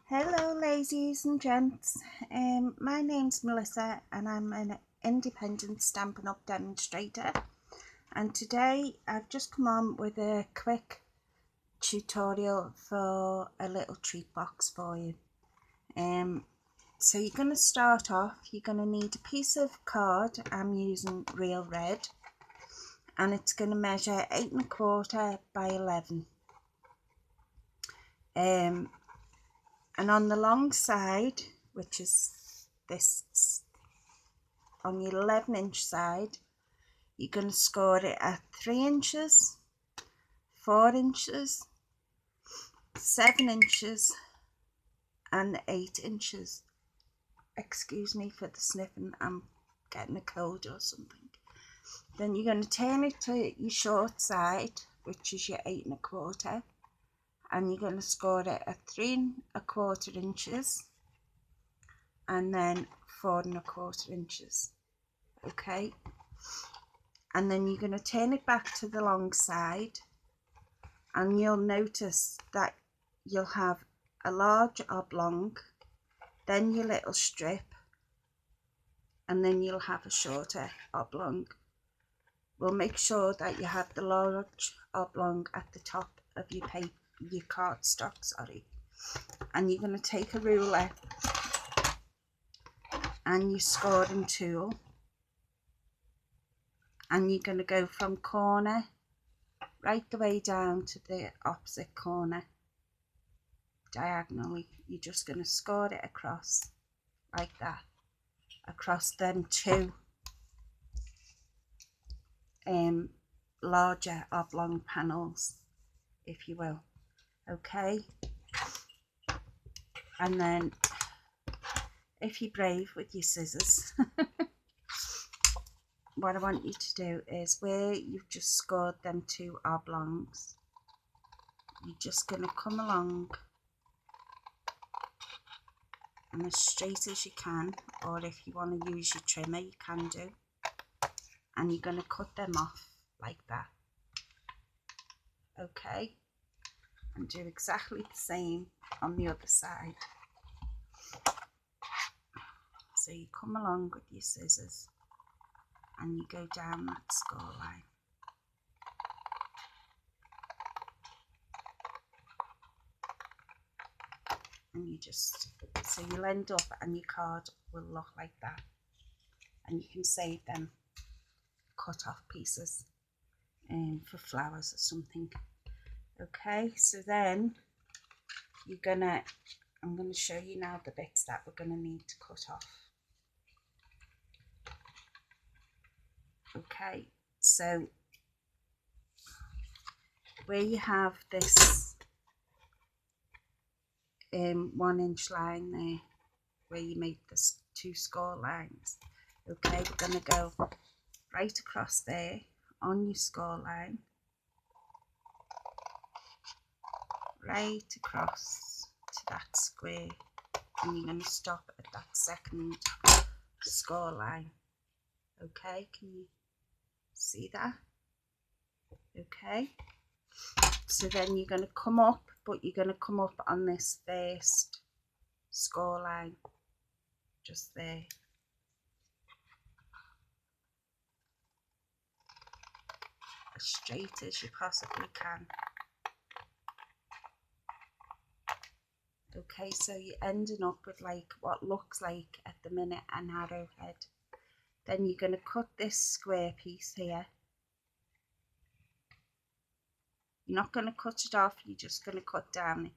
Hello ladies and gents, my name's Melissa and I'm an independent Stampin' Up demonstrator, and today I've just come on with a quick tutorial for a little treat box for you. So you're going to start off, you're going to need a piece of card. I'm using real red and it's going to measure 8 1/4 by 11. And on the long side, which is this, on your 11-inch side, you're going to score it at 3 inches, 4 inches, 7 inches and 8 inches. Excuse me for the sniffing, I'm getting a cold or something. Then you're going to turn it to your short side, which is your 8 1/4. And you're going to score it at 3 1/4 inches and then 4 1/4 inches. Okay, and then you're going to turn it back to the long side, and you'll notice that you'll have a large oblong, then your little strip, and then you'll have a shorter oblong. We'll make sure that you have the large oblong at the top of your paper, your cardstock, sorry. And you're going to take a ruler and your scoring tool, and you're going to go from corner right the way down to the opposite corner diagonally. You're just going to score it across like that, across them two larger oblong panels, if you will. Okay, and then if you're brave with your scissors, what I want you to do is, where you've just scored them two oblongs, you're just going to come along and as straight as you can, or if you want to use your trimmer you can do, and you're going to cut them off like that. Okay, and do exactly the same on the other side. So you come along with your scissors and you go down that score line. And you just, so you'll end up and your card will look like that, and you can save them cut off pieces for flowers or something. Okay, so then I'm gonna show you now the bits that we're gonna need to cut off. Okay, so where you have this 1 inch line there, where you make the two score lines, okay, we're going to go right across there on your score line, right across to that square, and you're going to stop at that second score line. Okay, can you see that? Okay, so then you're going to come up, but you're going to come up on this first score line, just there. As straight as you possibly can. Okay, so you're ending up with like what looks like at the minute an arrowhead. Then you're going to cut this square piece here. You're not going to cut it off, you're just going to cut down it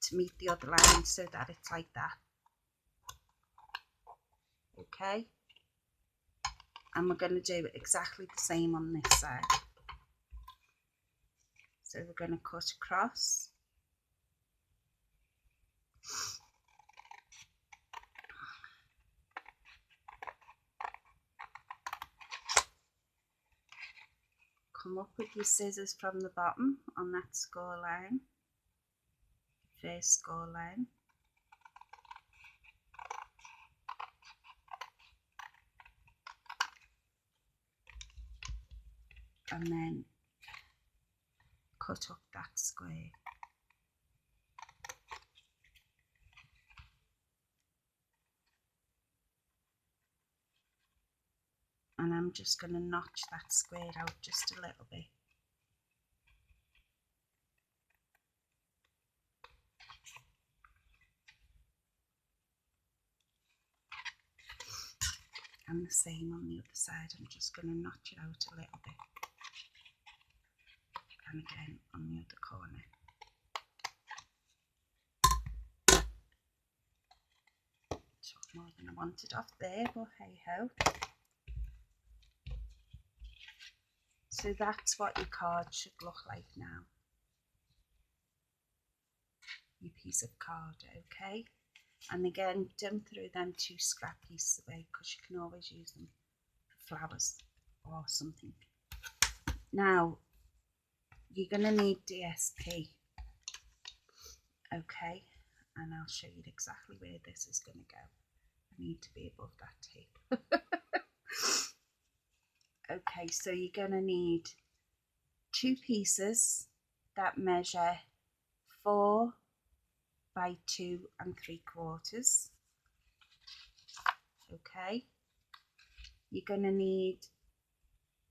to meet the other line so that it's like that. Okay, and we're going to do exactly the same on this side. So we're going to cut across, come up with your scissors from the bottom on that score line, first score line, and then cut up that square. and I'm just going to notch that square out just a little bit. And the same on the other side, I'm just going to notch it out a little bit. And again on the other corner. Took more than I wanted off there, but hey ho. So that's what your card should look like now. Your piece of card, okay? And again, don't throw them 2 scrap pieces away, because you can always use them for flowers or something. Now, you're going to need DSP, okay? And I'll show you exactly where this is going to go. I need to be above that tape. Okay, so you're going to need 2 pieces that measure 4 by 2 3/4. Okay, you're going to need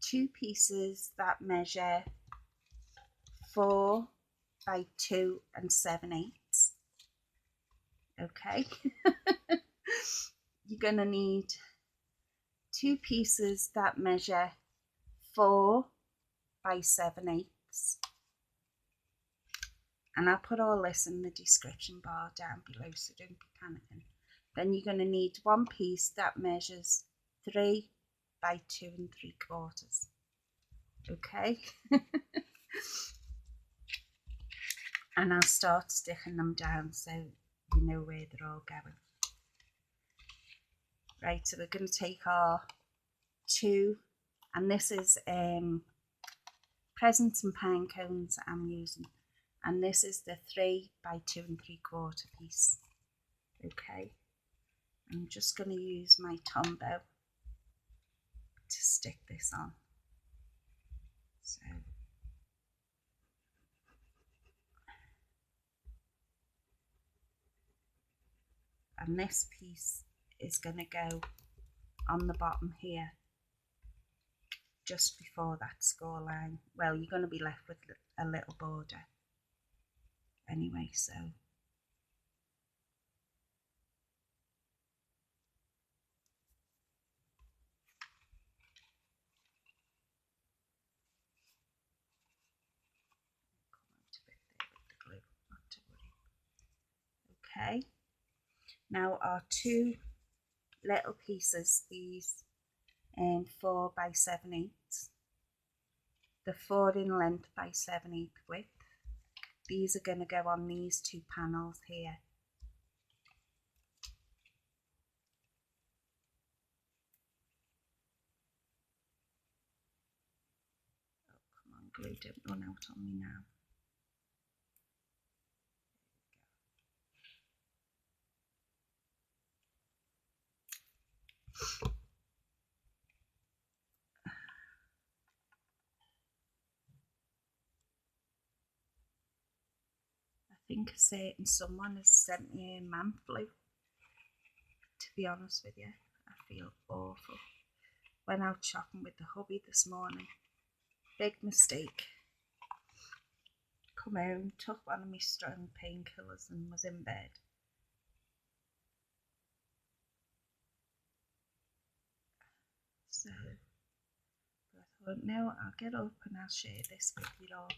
2 pieces that measure 4 by 2 7/8. Okay, you're going to need 2 pieces that measure 4 by 7/8. And I'll put all this in the description bar down below, so don't be panicking. Then you're going to need 1 piece that measures 3 by 2 3/4. Okay. And I'll start sticking them down so you know where they're all going. Right, so we're going to take our 2, and this is presents and pine cones I'm using. And this is the 3 by 2 3/4 piece. Okay, I'm just going to use my Tombow to stick this on. So, and this piece is going to go on the bottom here, just before that score line. Well, you're going to be left with a little border anyway, so okay. Now our 2 little pieces, these 4 by 7/8, the 4 in length by 7/8 width, these are going to go on these 2 panels here. Oh, come on, glue, don't run out on me now. I think a certain someone has sent me a man flu. To be honest with you, I feel awful. Went out shopping with the hubby this morning. Big mistake. Come home, took one of my strong painkillers and was in bed. So, but I thought, no, I'll get up and I'll share this with you all.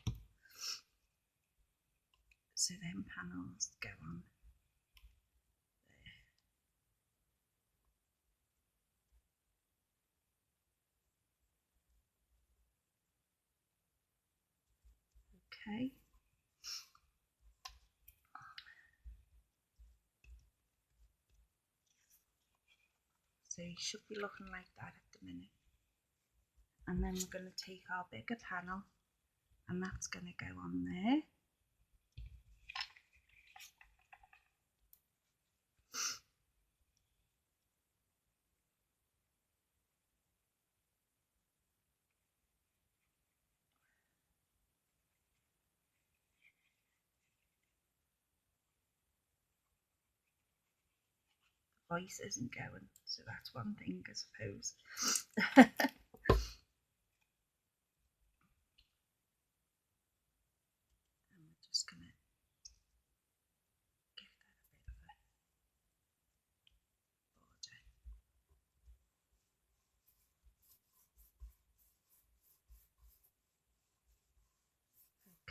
So then panels go on there. Okay. So you should be looking like that at the minute. And then we're going to take our bigger panel, and that's going to go on there. Voice isn't going, so that's one thing, I suppose.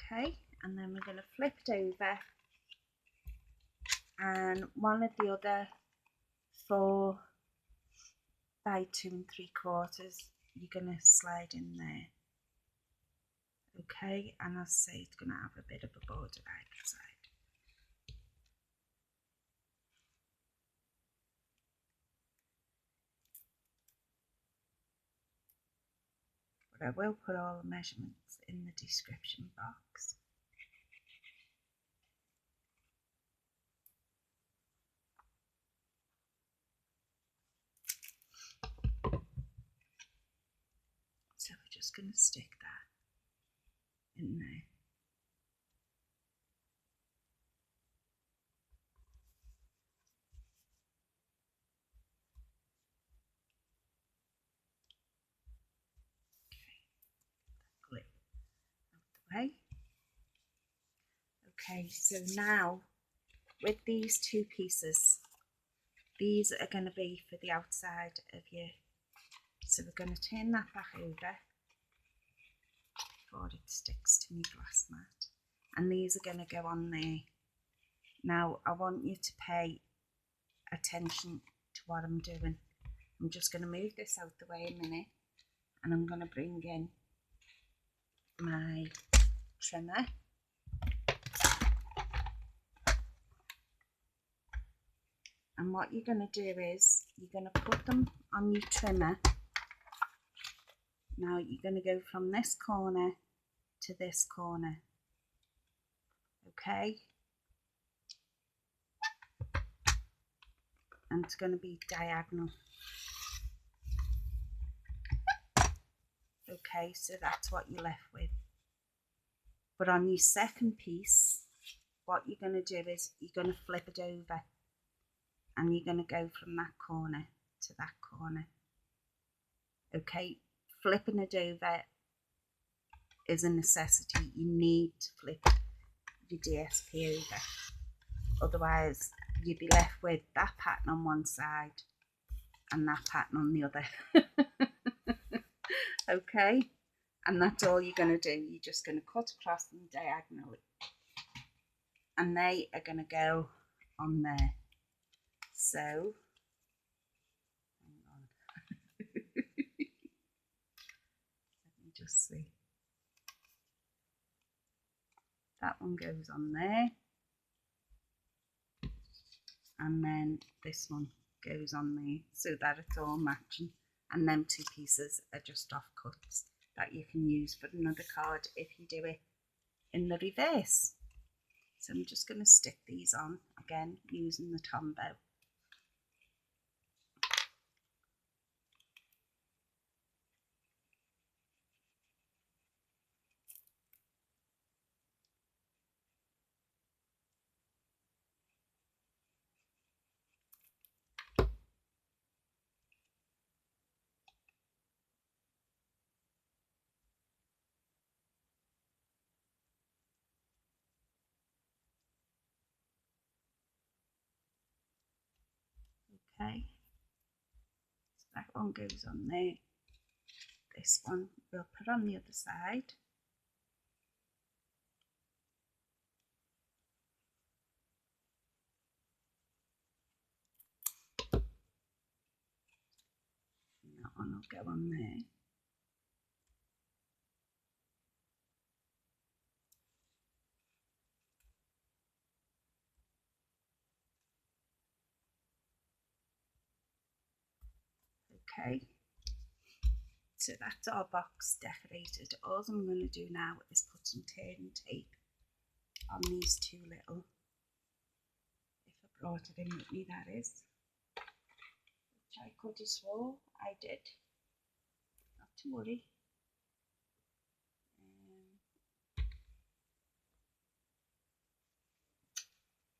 Okay, and then we're going to flip it over, and one of the other 4 by 2 3/4 you're going to slide in there. Okay, and as I say, it's going to have a bit of a border either side. But I will put all the measurements in the description box. So we're just going to stick that in there. Glue out the way. Okay, so now with these 2 pieces, these are going to be for the outside of your, so we're going to turn that back over before it sticks to my glass mat, and these are going to go on there. Now I want you to pay attention to what I'm doing. I'm just going to move this out the way a minute, and I'm going to bring in my trimmer. And what you're going to do is you're going to put them on your trimmer. Now you're going to go from this corner to this corner. Okay? And it's going to be diagonal. Okay, so that's what you're left with. But on your second piece, what you're going to do is you're going to flip it over, and you're going to go from that corner to that corner. Okay, flipping it over is a necessity. You need to flip your DSP over, otherwise you'd be left with that pattern on one side and that pattern on the other. Okay, and that's all you're going to do. You're just going to cut across them diagonally, and they are going to go on there. So hang on. Let me just see. That one goes on there, and then this one goes on there, so that it's all matching. And them 2 pieces are just off cuts that you can use for another card if you do it in the reverse. So I'm just going to stick these on again using the Tombow. Okay, so that one goes on there. This one we'll put on the other side. And that one will go on there. Okay, so that's our box decorated. All I'm going to do now is put some turning tape on these 2 little, if I brought it in with me that is, which I could have swore I did, not to worry.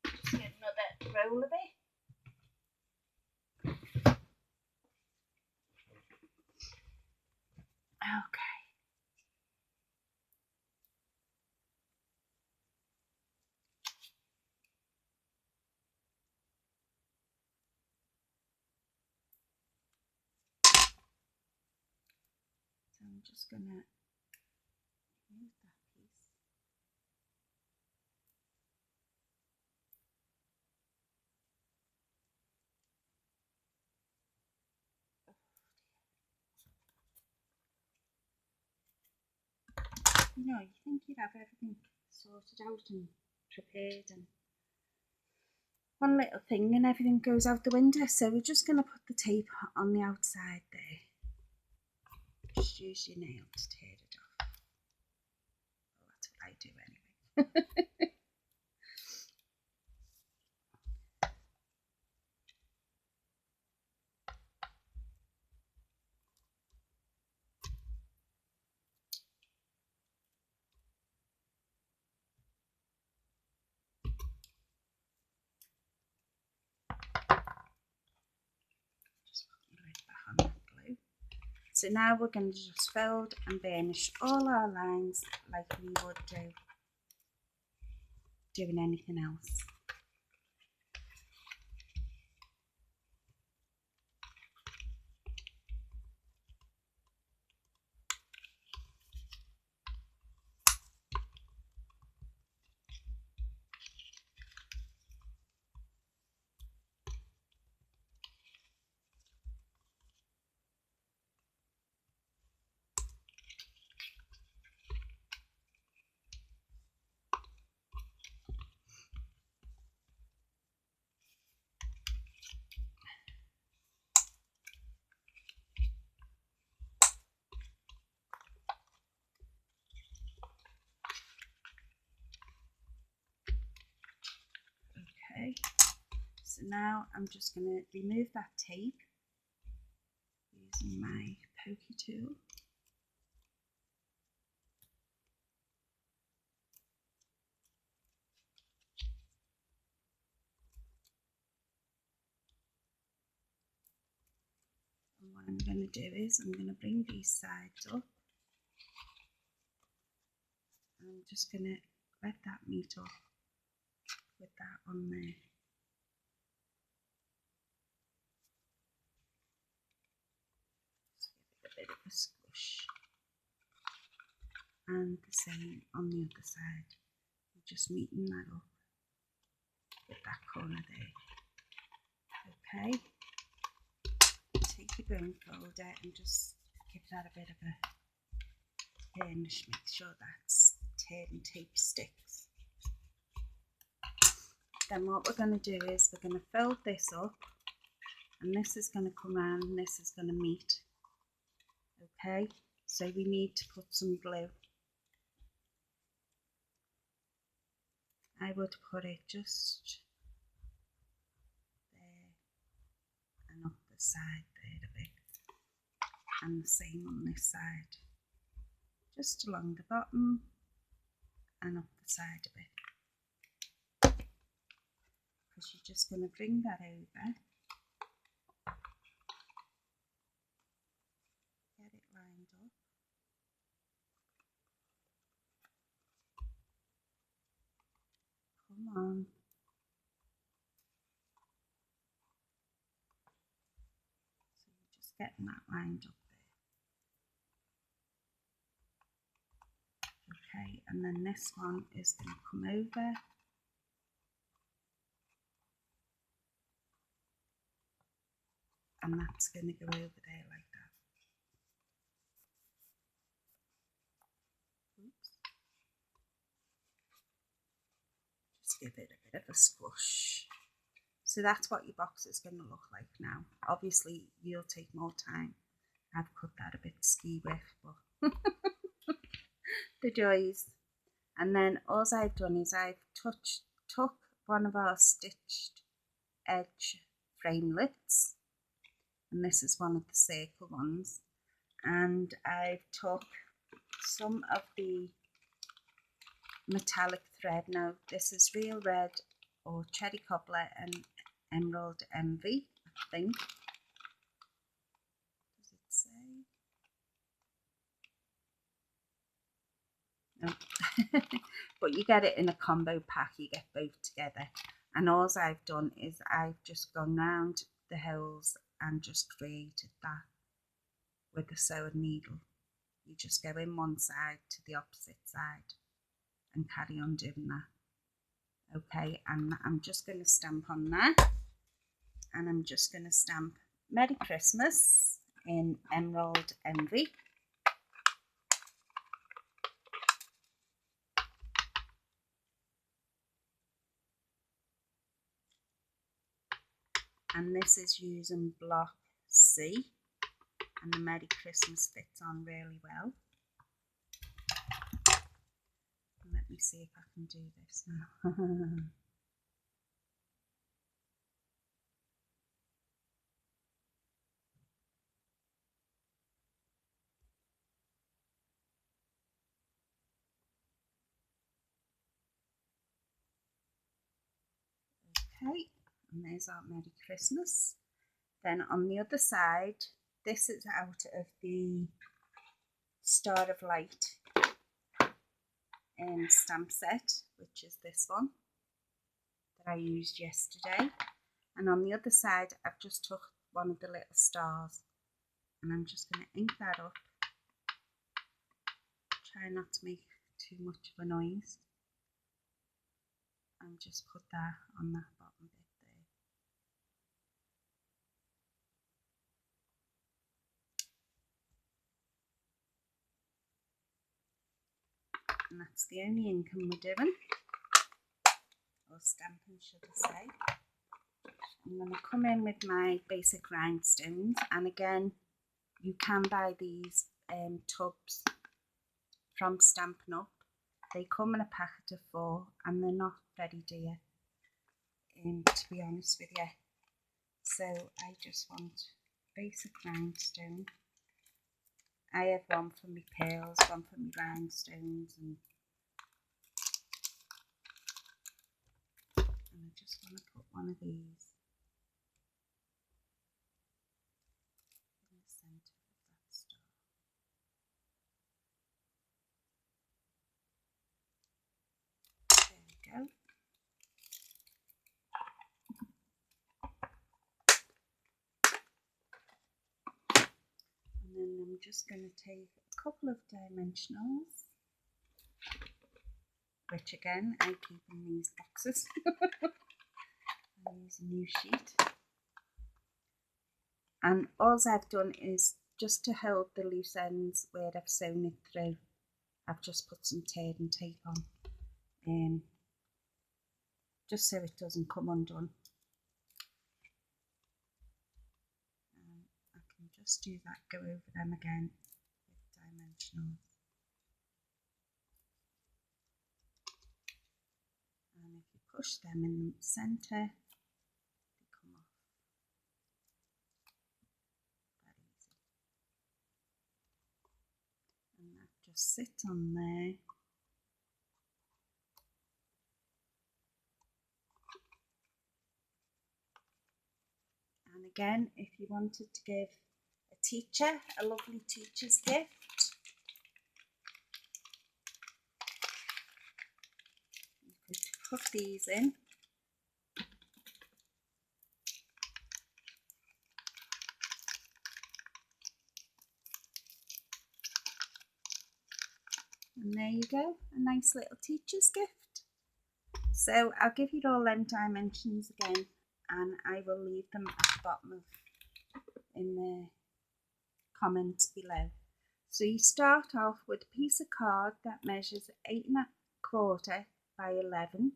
Just get another roll of it. Okay. So I'm just gonna move that piece. you know, you think you'd have everything sorted out and prepared, and one little thing and everything goes out the window. So we're just going to put the tape on the outside there. Just use your nail to tear it off. Well, that's what I do anyway. So now we're going to just fold and burnish all our lines like we would do doing anything else. Okay, so now I'm just going to remove that tape using my pokey tool. And what I'm going to do is I'm going to bring these sides up. And I'm just going to let that meet up with that on there. Just give it a bit of a squish. And the same on the other side. I'm just meeting that up with that corner there. Okay. Take your bone folder and just give that a bit of a burnish. Make sure that's teared and tape sticks. Then what we're going to do is we're going to fold this up, and this is going to come around and this is going to meet. Okay, so we need to put some glue. I would put it just there and up the side there a bit, and the same on this side, just along the bottom and up the side a bit. Because you're just going to bring that over, get it lined up. Come on. So you're just getting that lined up there. Okay, and then this one is going to come over. And that's going to go over there like that. Oops. Just give it a bit of a squish. So that's what your box is going to look like now. Obviously, you'll take more time. I've cut that a bit ski with, but the joys. And then all I've done is I've took one of our stitched edge framelits, and this is one of the circle ones, and I've took some of the metallic thread. Now this is real red or cherry cobbler and emerald envy, I think. Does it say? No. But you get it in a combo pack, you get both together. And all I've done is I've just gone round the holes and just created that with a sewing needle. You just go in one side to the opposite side and carry on doing that. Okay, and I'm just going to stamp on that, and I'm just going to stamp Merry Christmas in Emerald Envy. and this is using block C, and the Merry Christmas fits on really well. And let me see if I can do this now. Okay, and there's our Merry Christmas. Then on the other side, this is out of the Star of Light stamp set, which is this one that I used yesterday. And on the other side, I've just took one of the little stars, and I'm just going to ink that up. Try not to make too much of a noise, and just put that on that bottom bit there. And that's the only inking we're doing, or stamping should I say. I'm going to come in with my basic rhinestones, and again you can buy these tubs from Stampin' Up. They come in a packet of 4 and they're not very dear, to be honest with you. So I just want basic rhinestone. I have one for my pearls, one for my rhinestones, and I just want to put one of these in the centre of that star. There we go. And then I'm just going to take a couple of dimensionals, which again I keep in these boxes. I use a new sheet. And all I've done is, just to hold the loose ends where I've sewn it through, I've just put some tearing tape on, just so it doesn't come undone. I can just do that, go over them again with dimensionals. And if you push them in the centre, they come off very easy. And that just sits on there. And again, if you wanted to give a teacher a lovely teacher's gift, you could put these in. And there you go, a nice little teacher's gift. So I'll give you all them dimensions again, and I will leave them at the bottom of in the comments below. So you start off with a piece of card that measures 8¼ by 11.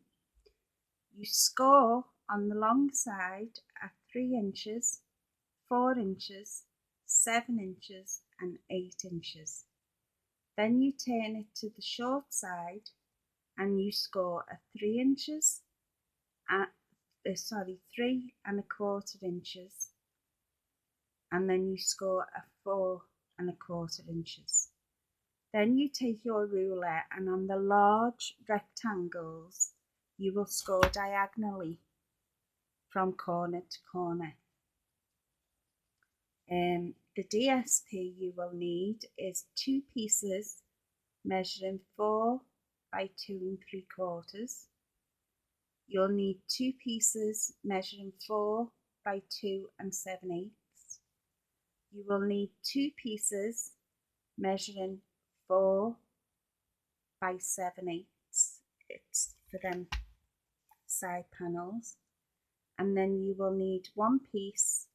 You score on the long side at 3 inches, 4 inches, 7 inches and 8 inches. Then you turn it to the short side and you score at 3 inches, 3¼ inches, and then you score at 4¼ inches. Then you take your ruler and on the large rectangles you will score diagonally from corner to corner. The DSP you will need is 2 pieces measuring 4 by 2¾ You'll need 2 pieces measuring 4 by 2⅞. You will need 2 pieces measuring 4 by 7/8. It's for them side panels. And then you will need 1 piece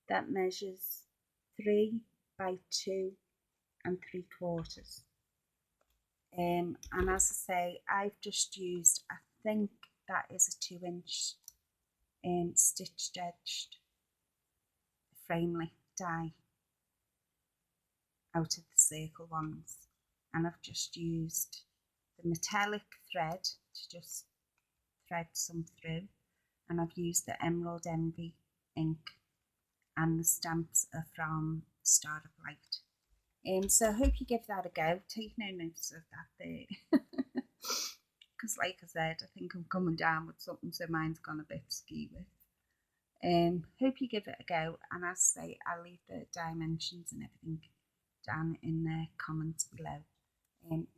that measures 3 by 2�¾ and as I say, I've just used, I think that is a 2-inch stitched edged frame die out of the circle ones, and I've just used the metallic thread to just thread some through, and I've used the Emerald Envy ink, and the stamps are from Star of Light. So I hope you give that a go. Take no notice of that there. Because like I said, I think I'm coming down with something, so mine's gone a bit skewy. Hope you give it a go, and as I say, I'll leave the dimensions and everything down in the comments below.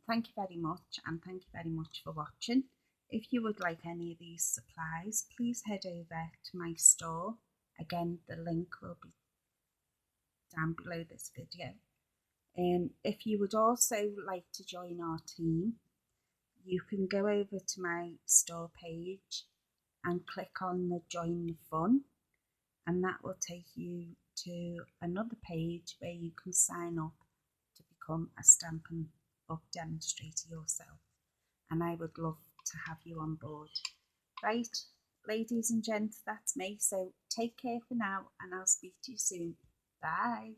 Thank you very much, and thank you very much for watching. If you would like any of these supplies, please head over to my store. Again, the link will be down below this video. If you would also like to join our team, you can go over to my store page and click on the Join the Fun, and that will take you to another page where you can sign up to become a Stampin' Up demonstrator yourself, and I would love to have you on board. Right, ladies and gents, that's me, so take care for now, and I'll speak to you soon. Bye.